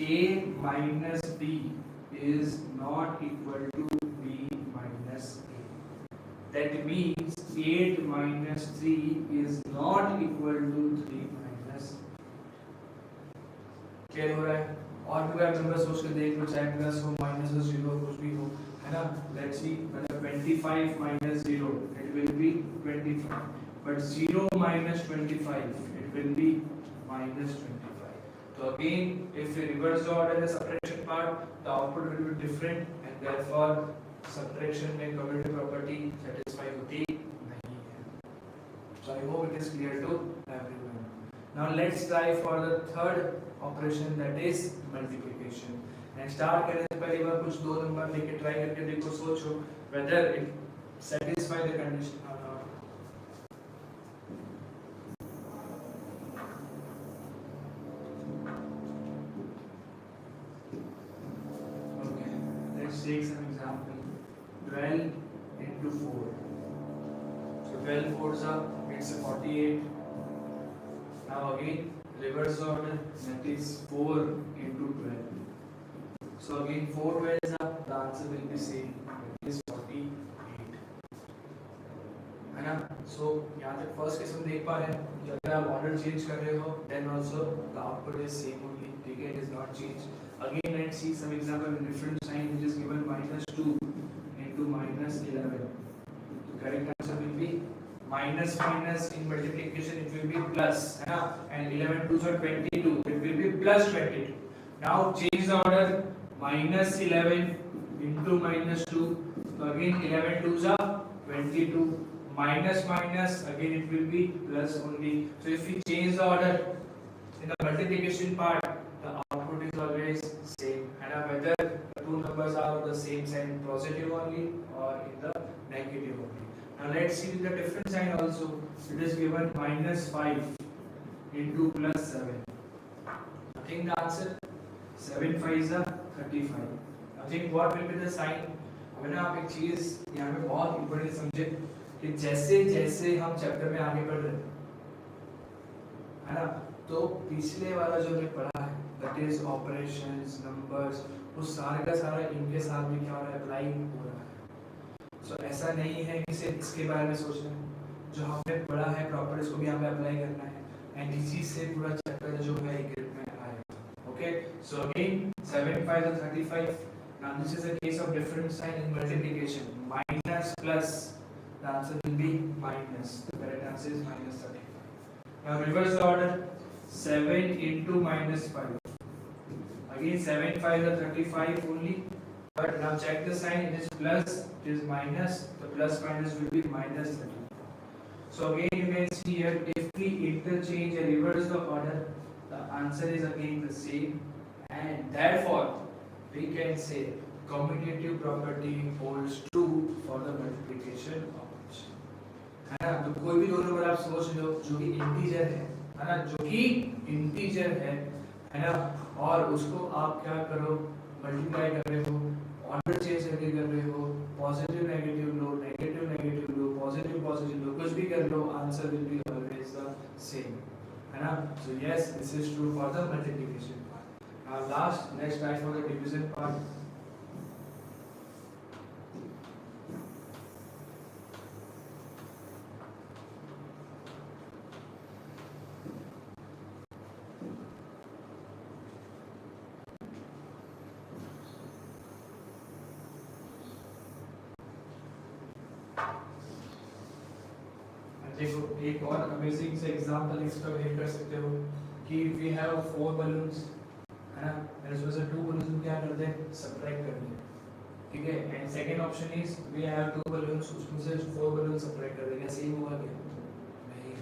Speaker 1: a minus b is not equal to b minus a. That means 8 minus 3 is not equal to 3 minus. Clear हो रहा है? और भी अगर number सोच के देख लो, चाहे प्लस हो, माइनस हो, 0 कुछ भी हो, है ना. लेट्स सी, मतलब 25 minus 0 it will be 25, but 0 minus 25 it will be -25. So again, if we reverse the order in the subtraction part, the output will be different and therefore subtraction में commutative property satisfy होती नहीं है. So I hope it is clear to everyone. Now let's try for the third operation, that is multiplication. And start करने से पहले बार कुछ दो number लेके ट्राई करके देखो, सोचो whether it satisfy the condition or not. Okay, let's take some example. 12 into 4. So 12 fours are, it's a 48. Now again reverse order, that is 4 into 12. So again 4 12s are, the answer will be same, that is 48 है ना. So यहाँ तक first case में देख पा रहे हैं कि अगर आप ऑर्डर चेंज कर रहे हो then also the output is same only, ठीक है, it is not changed. Again let's see some example with different sign which is given -2 into -11. The correct answer will be minus minus in multiplication it will be plus, है ना, and 11 2s are 22, it will be plus 22. Now change the order, -11 into -2, so again 11 2s are 22, minus minus again it will be plus only. So if we change the order in the multiplication part, the output is always same, and whether the two numbers are of the same sign, positive only or in the negative only. Now let's see with the different sign also. It is given -5 into +7. I think the answer 7 5s are 35. I think what will be the sign? अब ना आप एक चीज यहाँ पे बहुत important समझे कि जैसे जैसे हम चैप्टर में आगे बढ़ रहे हैं ना, तो पिछले वाला जो हमने पढ़ा है दैट इज ऑपरेशंस नंबर्स, वो सारे का सारा इनके साथ में क्या हो रहा है, अप्लाई हो रहा है. सो ऐसा नहीं है कि सिर्फ इसके बारे में सोचना है, जो हमने पढ़ा है प्रॉपर इसको भी यहाँ पे अप्लाई करना है, एंड इसी से पूरा चैप्टर जो है एक ग्रिप में आएगा. Okay, so again 7 5 is 35. Now this is a case of different sign in multiplication, minus plus, the answer will be minus, the correct answer is -35. Now reverse the order, 7 into -5, again 7 5 is 35 only, but now check the sign, it is plus, it is minus, the plus minus will be -30. So again you can see here, if we interchange and reverse the order, the answer is again the same, and therefore we can say commutative property holds true for the multiplication operation, है ना. तो कोई भी दो number आप सोच लो जो कि इंटीजर है ना, जो कि इंटीजर है ना, और उसको आप क्या करो, मल्टीप्लाई कर रहे हो, ऑर्डर चेंज करके कर रहे हो, पॉजिटिव नेगेटिव लो, नेगेटिव नेगेटिव लो, पॉजिटिव पॉजिटिव लो, कुछ भी कर लो, answer will be always the same, है ना. So yes, this is true for the multiplication part. Now last, let's try for the division part. देखो एक और अमेजिंग से एग्जांपल इसका वेट कर सकते हो कि वी हैव 4 बलून्स, है ना, और इसमें से 2 बलून्स को क्या कर दे, सब्ट्रैक्ट कर दे, ठीक है. And second option is we have 2 balloons, उसमें से 4 बलून सब्ट्रैक्ट कर देंगे, सेम होगा क्या, नहीं,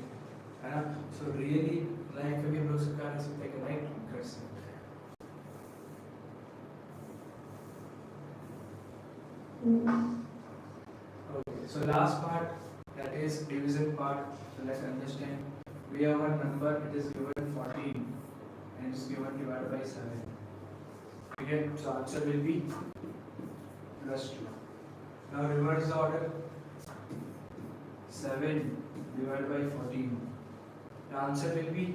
Speaker 1: है ना. सो रियली लाइफ में भी हम लोग क्या कर सकते हैं, कनेक्ट कर सकते हैं. Okay, so last part, that is division part. So let's understand, we have one number, it is given 14 and it's given divided by 7, okay, so answer will be +2. Now reverse the order, 7 divided by 14, the answer will be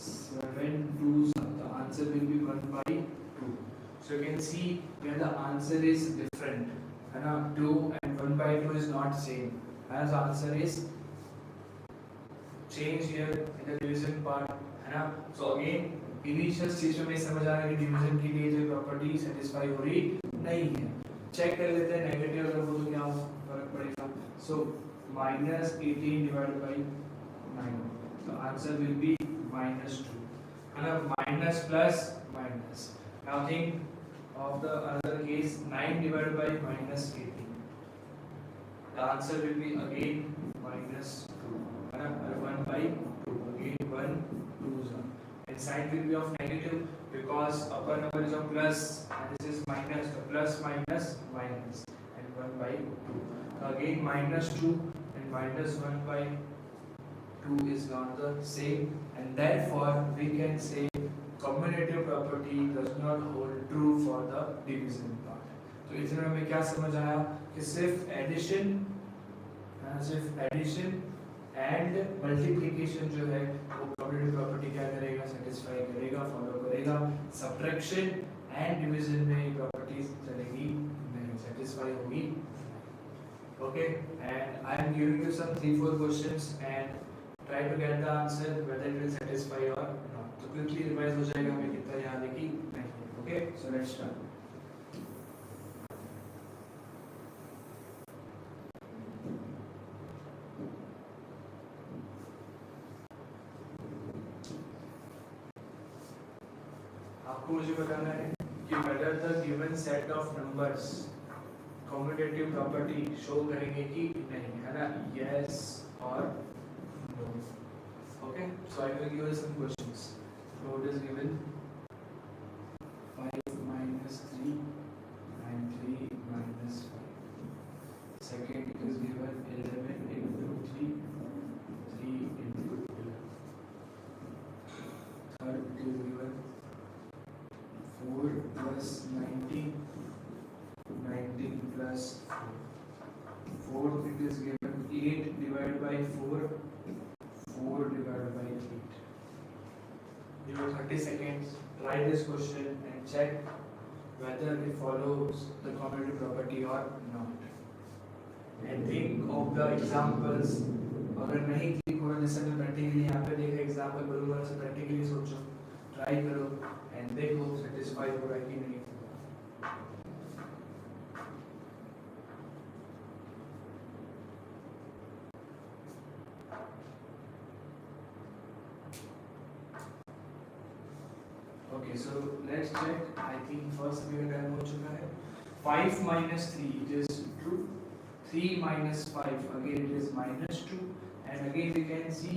Speaker 1: 7 2s, the answer will be 1 by 2. So you can see where the answer is different, है ना, 2 and 1 by 2 is not same, as answer is change here in the division part, है ना. So again initial stage में समझ आ रहा है कि division के लिए जो प्रॉपर्टी सेटिस्फाई हो रही नहीं है. चेक कर लेते हैं नेगेटिव अगर हो तो क्या फर्क पड़ेगा. सो -18 डिवाइडेड बाय 9, तो आंसर विल बी -2, है ना, minus plus minus. Now think of the another case, 9 divided by -18, the answer will be again -2, and 1 by 2, again 1 2s, and sign will be of negative because upper number is of plus and this is minus, so plus minus minus, and 1 by 2, again -2 and -1 by 2 is not the same, and therefore we can say commutative property does not hold true for the division part. तो इतना में क्या समझ आया कि सिर्फ addition and multiplication जो है वो कम्युटेटिव प्रॉपर्टी क्या करेगा, सेटिस्फाई करेगा, फॉलो करेगा। सब्ट्रैक्शन एंड डिवीजन में ये प्रॉपर्टीज चलेगी नहीं, सेटिस्फाई होगी। Okay, and I am giving you some 3-4 questions and try to get the answer whether it will satisfy और नॉट। तो क्विकली रिवाइज हो जाएगा हमें कितना याद है कि नहीं। Okay, so let's start. आपको मुझे बताना है कि whether the given set of numbers commutative property show करेंगे कि नहीं, है ना, yes or no। okay, so I will give you some questions। so it is given 5 minus 3 and 3 minus 5। second it is given 11 into 3 into 11। third it is given 4 plus 19 plus 4। fourth it is given 8 divided by 4 divided by 8। You have 30 seconds, try this question and check whether it follows the commutative property or not, and think of the examples। अगर नहीं click हो रहा, जैसे मैं practically यहाँ पे देखा example बोलूँगा, तो प्रैक्टिकली सोचो, ट्राई करो एंड देखो सेटिस्फाई हो रहा है कि नहीं। Okay, so let's check। I think first we have हो चुका है। 5 minus 3 it is true। 3 minus 5 again it is minus 2, and again we can see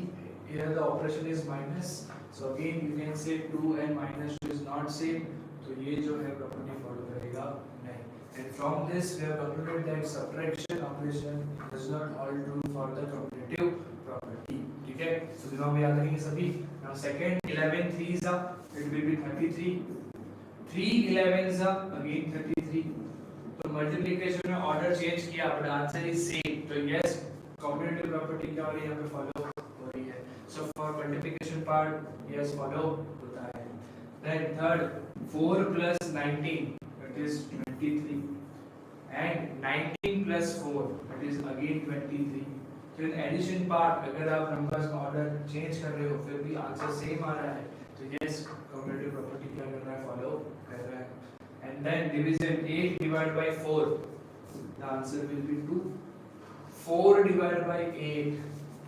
Speaker 1: here the operation is minus, so again you can say 2 and minus 2 is not same, तो ये जो है property follow करेगा नहीं। And from this we have concluded that subtraction operation does not hold true for the commutative property। ठीक है, so दिमाग में याद रखेंगे सभी। Now second 11 3s are, it will be 33। 3 11s are again 33। तो मल्टीप्लिकेशन में ऑर्डर चेंज किया बट आंसर इज सेम, तो यस कम्युटेटिव प्रॉपर्टी क्या हो रही है यहाँ पे फॉलो हो रही है। So for multiplication part yes follow होता है। Then third 4 plus 19 that is 23 and 19 plus 4 that is again 23। फिर एडिशन पार्ट अगर आप नंबर्स का ऑर्डर चेंज कर रहे हो फिर भी आंसर सेम आ रहा है, तो यस कम्युटेटिव प्रॉपर्टी क्या कर रहा है, फॉलो कर रहा है। And then division 8 divided by 4, the answer will be 2। 4 divided by 8,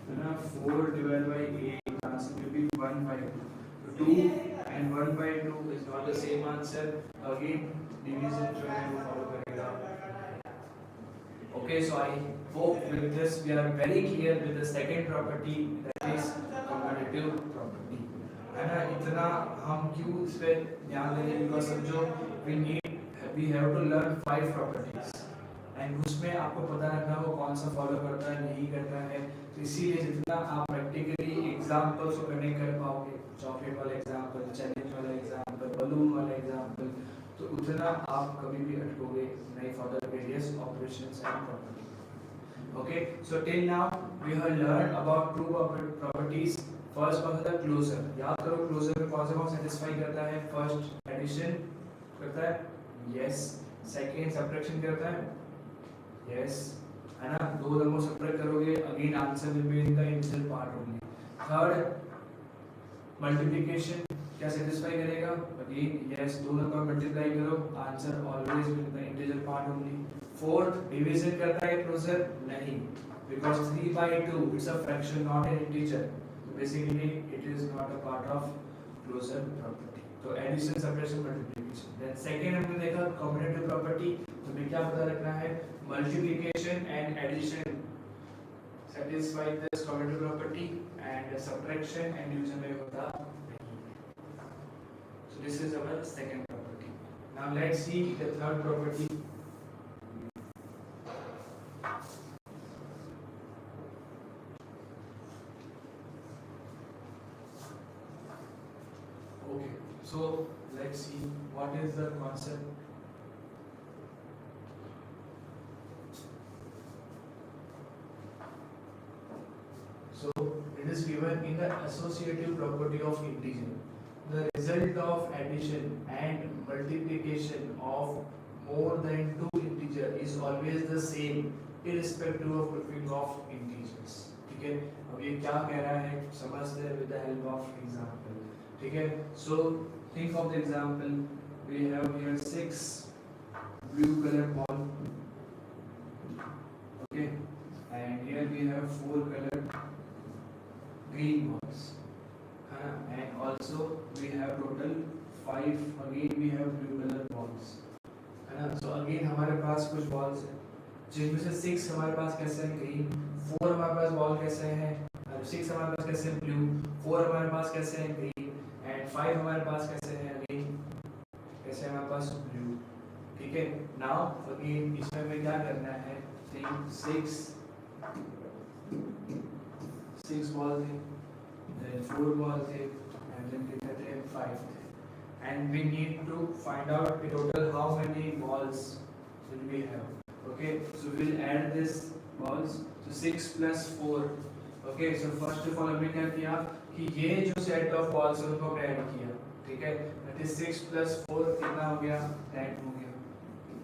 Speaker 1: है ना, 4 divided by 8, the answer will be 1 by 2। 2 and 1 by 2 is not the same answer, again division जो है वो follow करेगा। Okay, so I hope with this we are very clear with the second property, that is commutative property। है ना, इतना हम क्यों इस पे ध्यान देंगे, बिकॉज समझो we have to learn 5 properties and उसमें आपको पता रखना वो कौन सा फॉलो करता है नहीं करता है, तो इसीलिए जितना आप प्रैक्टिकली एग्जांपल्स को कनेक्ट कर पाओगे, चॉकलेट वाला एग्जांपल, चैलेंज वाला एग्जांपल, बलून वाला एग्जांपल, तो उतना आप कभी भी अटकोगे नहीं for the various operations and property. Okay, so till now we have learn about 2 properties. First कौन सा था, क्लोजर। याद करो क्लोजर में कौन सा कौन सेटिस्फाई करता है, फर्स्ट एडिशन करता है, यस। सेकंड सब्ट्रैक्शन करता है, यस, है ना, 2 नंबर सब्ट्रैक्ट करोगे again answer will be in the integer part only. Third multiplication क्या सेटिस्फाई करेगा, अगेन यस, 2 नंबर मल्टीप्लाई करो answer always will the integer part only. Fourth division करता है क्लोजर, नहीं, because 3/2 it's a fraction not an integer, basically it is not a part of closure property. तो addition subtraction multiplication. Then second हमने देखा commutative property, तो हमें क्या पता रखना है, multiplication and addition satisfy this commutative property and subtraction and division में होता नहीं। So this is our second property। Now let's see the third property। Okay, so let's see what is the concept। So associative property of integer. The result of addition and multiplication of more than two integer is always the same irrespective of grouping of integers. ठीक है, अब ये क्या कह रहा है समझते हैं with the help of example. ठीक है, so think of the example. We have here 6 blue color ball. Okay, and here we have 4 colored green balls. And also we have total 5. Again we have blue color balls. है ना, so again हमारे पास कुछ balls हैं जिनमें से 6 हमारे पास कैसे हैं ग्रीन, 4 हमारे पास बॉल कैसे हैं, 6 हमारे पास कैसे हैं ब्लू, 4 हमारे पास कैसे हैं ग्रीन, एंड 5 हमारे पास कैसे हैं अगेन कैसे हमारे पास ब्लू. ठीक है, नाउ अगेन इसमें हमें क्या करना है, think 6 बॉल थे, then 4 बॉल थे, and then कितने थे 5 थे, and we need to find out in total how many balls will we have. Okay, so we'll add this balls. So 6 plus 4. Okay, so first of all हमने क्या किया कि ये जो set of balls है उनको add किया. ठीक है, that is 6 plus 4 कितना हो गया, 10 हो गया.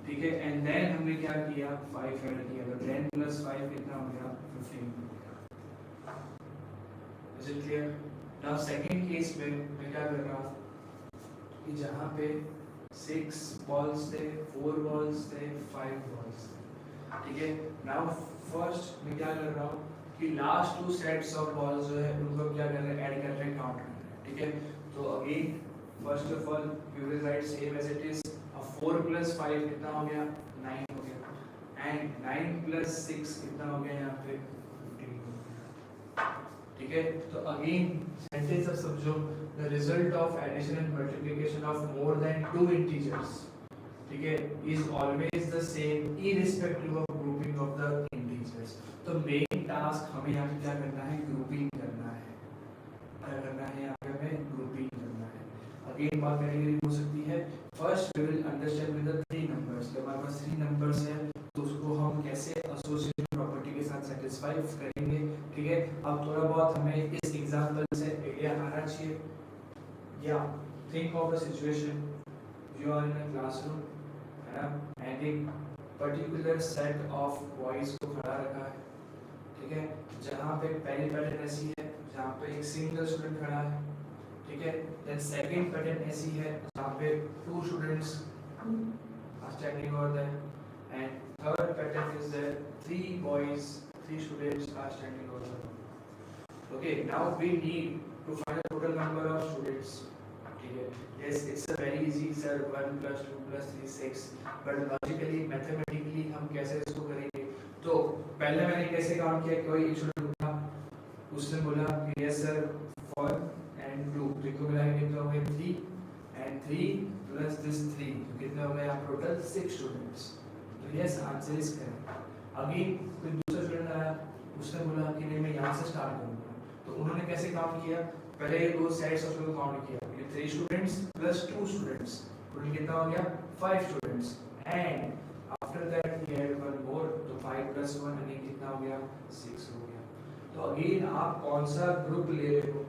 Speaker 1: ठीक है, and then हमने क्या किया 5 add किया, तो 10 plus 5 कितना हो गया 15 हो गया. Is it clear? Now second case में मैं क्या कर रहा हूँ कि जहाँ पे 6 balls थे, 4 balls थे, 5 balls थे. ठीक है, नाउ फर्स्ट मैं क्या कर रहा हूँ कि लास्ट 2 सेट्स ऑफ बॉल्स जो है उनको क्या कर रहे हैं, ऐड कर रहे हैं, काउंट कर रहे हैं. ठीक है, तो again first of all you will write same as it is. 4 plus 5 कितना हो गया, 9 हो गया, एंड 9 plus 6 कितना हो गया यहाँ पे 15 हो गया. ठीक है, तो अगेन सेंटेंस अब समझो, the result of addition and multiplication of more than 2 integers, ठीक है, is always the same irrespective of grouping of the integers. तो मेन टास्क हमें यहाँ पे क्या करना है, ग्रुपिंग करना है. क्या करना है यहाँ पे, हमें ग्रुपिंग करना है. अगेन बात कैटेगरी हो सकती है. First we will understand with the 3 numbers. जब हमारे पास 3 नंबर्स है तो उसको हम कैसे एसोसिएटिव प्रॉपर्टी के साथ सेटिस्फाई करेंगे. ठीक है, अब थोड़ा बहुत हमें इस एग्जांपल से आइडिया आना चाहिए. या think of a situation, you are in a classroom and एक पर्टिकुलर सेट ऑफ बॉयज को खड़ा रखा है. ठीक है, जहाँ पे पहली पैटर्न ऐसी है जहाँ पे एक सिंगल स्टूडेंट खड़ा है. ठीक है, देन सेकंड पैटर्न ऐसी है जहाँ पे 2 students are standing over there, and third pattern is there 3 boys, 3 students are standing over there. Okay, now we need to find the total number of students. Yes, it's a very easy sir, 1 plus 2 plus 3 6, but logically mathematically हम कैसे इसको करेंगे. तो पहले मैंने कैसे count किया, कोई एक स्टूडेंट उठा, उसने बोला कि यस सर 4 and 2, देखो मिला कितना हो गया 3, and 3 plus this 3 कितना हो गया टोटल 6 स्टूडेंट्स. तो yes answer is correct. Again कोई दूसरा स्टूडेंट आया, उसने बोला कि नहीं मैं यहाँ से स्टार्ट करूँगा. तो उन्होंने कैसे काउंट किया, पहले ये 2 सेट्स ऑफ स्टूडेंट काउंट किया, 3 students plus 2 students, टोटल कितना हो गया 5 students, and after that he had one more, तो 5 plus 1 अगेन कितना हो गया 6 हो गया. तो अगेन आप कौन सा ग्रुप ले रहे हो.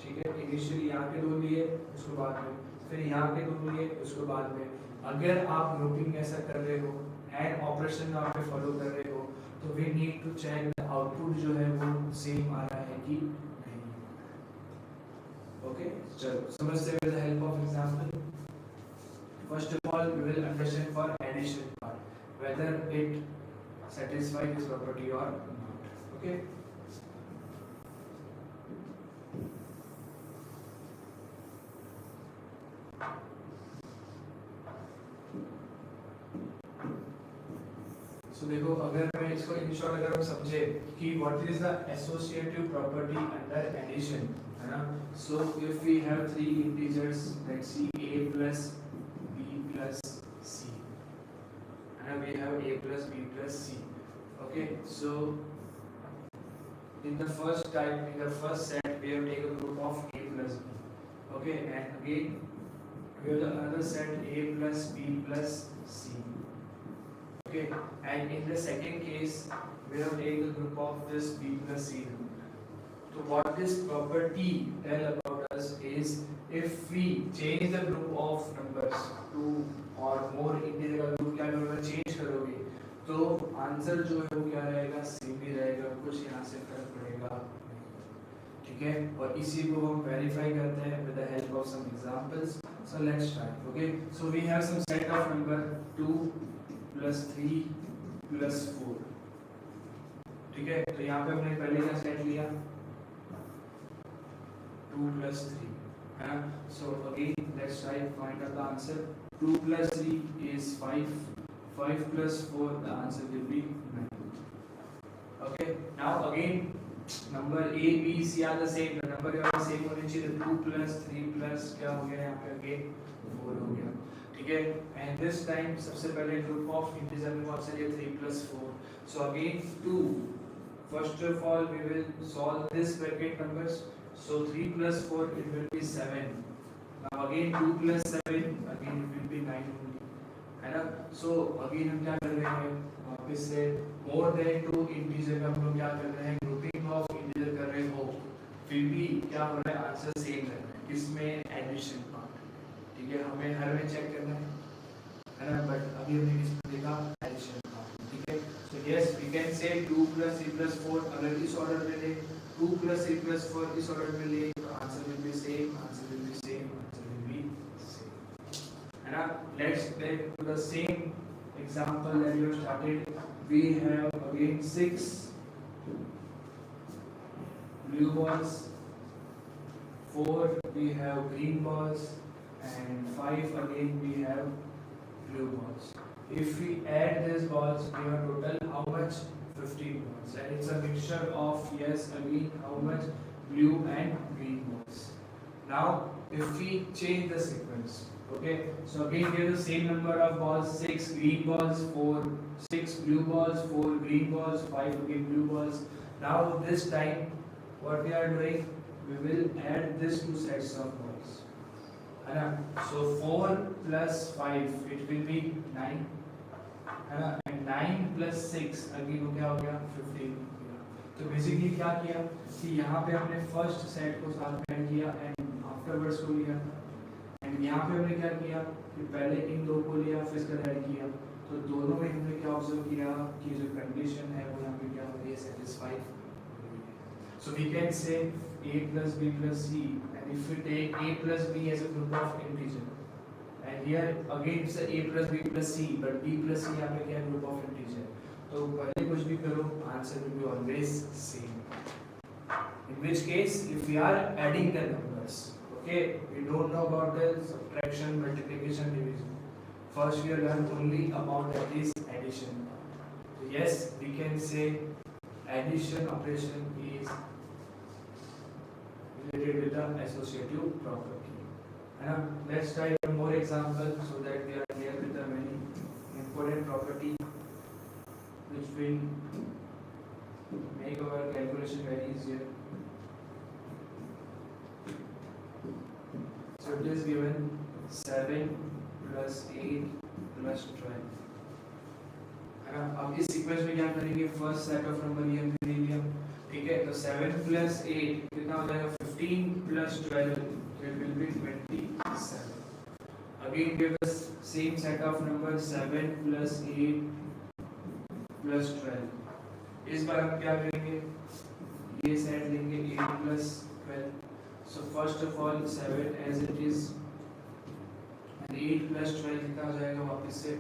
Speaker 1: ठीक है, इनिशियली यहाँ के 2 लिए, उसके बाद में फिर यहाँ के 2 लिए, उसके बाद में. अगर आप ग्रुपिंग ऐसा कर रहे हो एंड ऑपरेशन आप पे फॉलो कर रहे हो तो we need to check the output जो है वो सेम आ रहा है कि नहीं. Okay, चलो समझते हैं with the help of example. First of all, we will understand for addition part whether it satisfies this property or not. Okay. So देखो, अगर मैं इसको in short अगर हम समझे कि what is the associative property under addition, है ना. So if we have 3 integers, let's see a plus b plus c, and we have a plus b plus c. Okay, so in the first type, in the first set, we have taken a group of a plus b. Okay, and again we have the other set a plus b plus c. Okay, and in the second case, we have taken a group of this b plus c. So what this property tell about us is if we change the group of numbers to or more integer का group क्या करोगे change करोगे तो answer जो है वो क्या रहेगा सेम ही रहेगा कुछ यहाँ से फर्क पड़ेगा ठीक है और इसी को हम वेरीफाई करते हैं with the help of some examples. So let's start. Okay, so we have some set of number 2 plus 3 plus 4. ठीक है तो यहाँ पे हमने पहले का सेट लिया 2 plus 3 है ना. So again let's try find out the answer. 2 plus 3 is 5. 5 plus 4 the answer will be 9. Okay, now again number A, B, C are the same. The number यहाँ same होने चाहिए. 2 plus 3 plus क्या हो गया यहाँ पे again 4 हो गया. ठीक है. And this time सबसे पहले group of integer में कौन सा लिया 3 plus 4. So again 2. First of all we will solve this bracket numbers. So 3 plus 4 it will be 7. Now again 2 plus 7 again it will be 9 only. है ना. So again हम क्या कर रहे हैं वापस से more than 2 integer का हम लोग क्या कर रहे हैं grouping of integer कर रहे हो फिर भी क्या हो रहा है आंसर सेम है किसमें एडिशन पार्ट. ठीक है हमें हर में चेक करना है ना. बट अभी हमने किसमें देखा एडिशन पार्ट. ठीक है. So yes we can say 2 plus 3 plus 4 अगर इस ऑर्डर में ले 2 plus 3 plus 4 इस ऑर्डर में ले तो answer will be same, answer will be same, answer will be same है ना. Let's take to the same example that you have started. We have again 6 blue balls, 4 we have green balls and 5 again we have blue balls. If we add these balls we have total how much 15 balls and it's a mixture of yes again how much blue and green balls. Now if we change the sequence, okay, so again we have the same number of balls 6 green balls 4 6 blue balls 4 green balls 5 again blue balls. Now this time what we are doing we will add these two sets of balls है ना. So 4 plus 5 it will be 9 है ना and 9 plus 6 again वो क्या हो गया 15. तो basically क्या किया कि यहाँ पे हमने फर्स्ट सेट को साथ में ऐड किया एंड आफ्टरवर्ड्स को लिया एंड यहाँ पे हमने क्या किया कि पहले इन दो को लिया फिर इसका ऐड किया तो दोनों में हमने क्या ऑब्जर्व किया कि जो कंडीशन है वो यहाँ पे क्या हो रही है satisfy. So we can say a plus b plus c and if we take a plus b as a group of integer and here again it's a plus b plus c but b plus c यहाँ पे क्या group of integer तो पहले कुछ भी करो answer will be always same. In which case if we are adding the numbers, okay, we don't know about the subtraction, multiplication, division. First we learn only about that is addition. So yes we can say addition operation is related with the associative property है ना. Let's try one more example so that we are clear with the many important property which will make our calculation very easier. So it is given 7 plus 8 plus 12 है ना. अब इस sequence में क्या करेंगे first set of number ये हमने ले लिया. ठीक है तो 7 plus 8 कितना हो जाएगा 15 plus 12 it will be 27. Again give us same set of number 7 plus 8 plus 12. इस बार हम क्या करेंगे ये सेट लेंगे 8 plus 12. So first of all 7 as it is and 8 plus 12 कितना हो जाएगा वापस से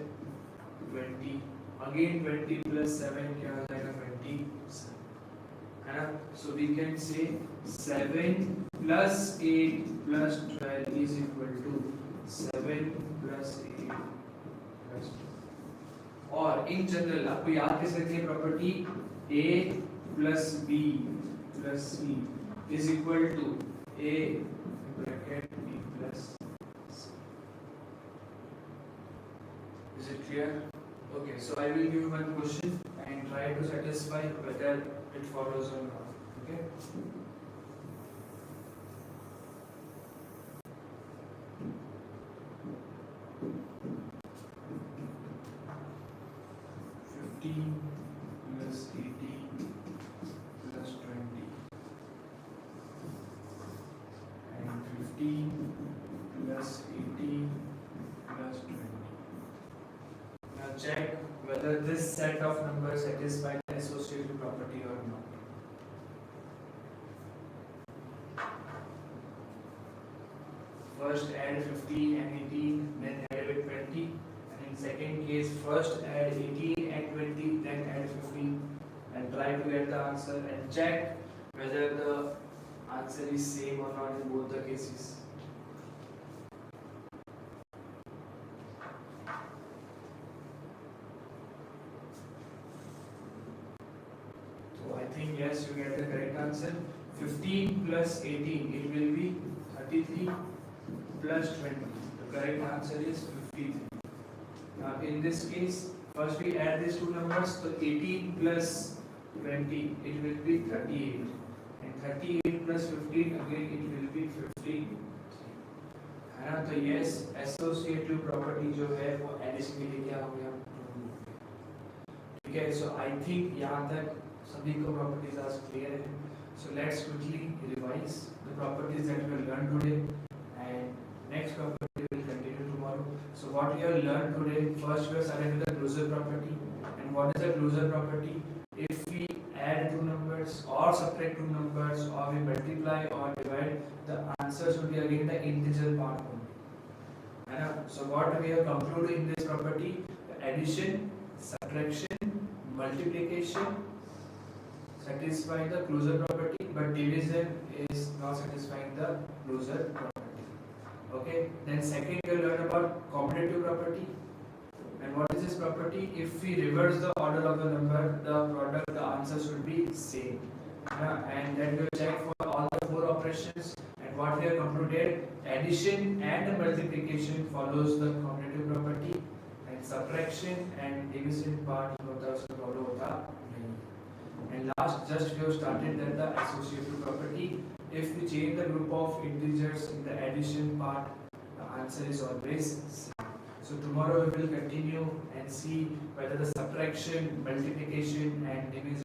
Speaker 1: 20. Again 20 plus 7 क्या हो जाएगा 27 है ना. So we can say 7 plus 8 plus 12 is equal to 7 plus 8 plus 12. और in general आपको याद कैसे रखनी है property A plus B plus C is equal to A bracket B plus C. Is it clear? Okay, so I will give one question and try to satisfy whether it follows or not. Okay. plus 80 plus 20 check whether this set of numbers satisfy the associative property or not. First add 50 and 18, then add with 20. And in second case, first add 18 and 20, then add 50, and try to get the answer and check whether the answer is same or not in both the cases. So I think yes, you get the correct answer. 15 plus 18, it will be 33 plus 20. The correct answer is 53. Now in this case, first we add these two numbers. So 18 plus 20, it will be 38. And 38 plus 15, again it will be 50. है ना? तो yes, associative property जो है वो addition के लिए क्या हो गया? ठीक है. So I think यहाँ तक सभी को properties are clear है. So let's quickly revise the properties that we learned today, and next property will continue tomorrow. So what we have learned today, first we have started with the closure property. And what is a closure property? If we add two numbers or subtract two numbers or we multiply or divide, the answers will be again the integer part only. So what we have concluded in this property, the addition, subtraction, multiplication satisfy the closure property, but division is not satisfying the closure property. Okay, then second we will learn about commutative property. And what is this property? If we reverse the order of the number, the product, the answers should be same. And then we will check for all the four operations. And what we have concluded, addition and multiplication follows the commutative property, and subtraction and division part होता उसको follow होता नहीं. And last, just we have started that the associative property. If we change the group of integers in the addition part, the answer is always same. So tomorrow we will continue and see whether the subtraction, multiplication and division